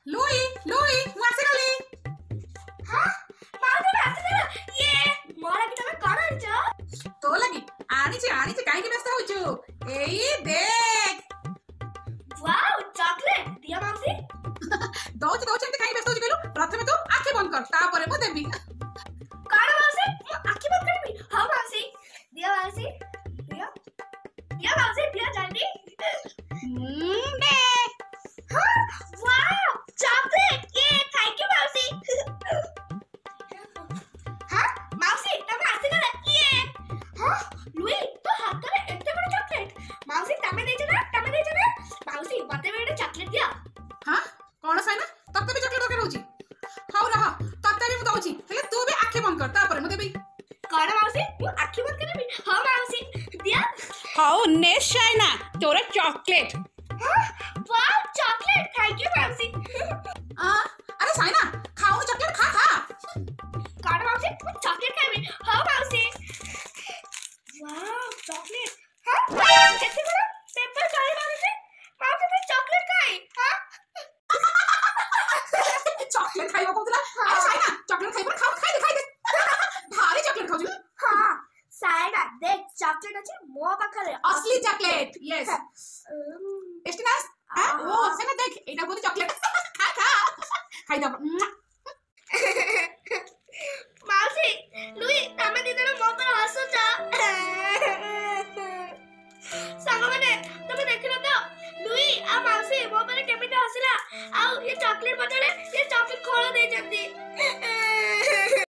Luis Luis ମୁଁ ଆସିଗଲି। हाँ माँ तो आते थे ना ये मोरा की तमे कौन आंचो ତୋ ଲାଗି ଆଣିଛି ଆଣିଛି କାହିଁକି ବ୍ୟସ୍ତ ହଉଛୁ? ଏଇ ଦେଖ वाओ चॉकलेट दिया माउसी ଦଉଛି ଦଉଛି ଏମିତି କାହିଁକି ବ୍ୟସ୍ତ ହଉଛୁ କହିଲୁ? ପ୍ରଥମେ ତୁ ଆଖି ବନ୍ଦ କର ତାପରେ ମୁଁ ଦେବି। कौन माउसी आँखें बंद कर भी हाँ माउसी दिया माउसी दिया दिया माउसी दिया जल्दी ନେ हाँ वाओ चॉकलेट ये थैंक यू माउसी हाँ माउसी तमे आसे गला ये हाँ लुई तो हाथ रे एते बड़ चॉकलेट माउसी तमे देछ ना माउसी मते बेटे चॉकलेट दिया ହଁ କଣ ସାଇନା ତତେ ବି ଚକଲେଟ୍ ଦରକାର ହଉଛି? ହଉ ରହ ତତେ ବି ମୁଁ ଦଉଛି ହେଲେ ତୁ ବି ଆଖି ବନ୍ଦ କର ତାପରେ ମୁଁ ଦେବି। कौन माउसी वो आँखें बंद कर भी हाँ माउसी दिया ହଉ ନେ ସାଇନା ତୋର ଚକଲେଟ୍। हाँ वाओ चॉकलेट थैंक यू माउसी ଆରେ ସାଇନା ଖାଉନି ଚକଲେଟ୍ ଖା ଖା। कौन माउसी वो चॉकलेट खाई भी हाँ माउसी वाओ चॉकलेट हाँ कैसे बड़ा पेपर काले माउसी माउसी तो चॉकलेट खाई हाँ ଚକଲେଟ୍ ଖାଇବ କହୁଥିଲା। ଆରେ ସାଇନା ଚକଲେଟ୍ ଖାଇବ ଖାଉ ଖାଇଦେ ଖାଇଦେ ଭାରି ଚକଲେଟ୍ ଖାଉଛୁ। हाँ साइडा देख चॉकलेट अच्छी मो पाखरे असली चॉकलेट यस ಎಷ್ಟು ನಾಸ್ ಓ ಸೈನಾ देख এটা বলি চকলেট খা খা খাইদব माउसी लुई तमे दीदर मो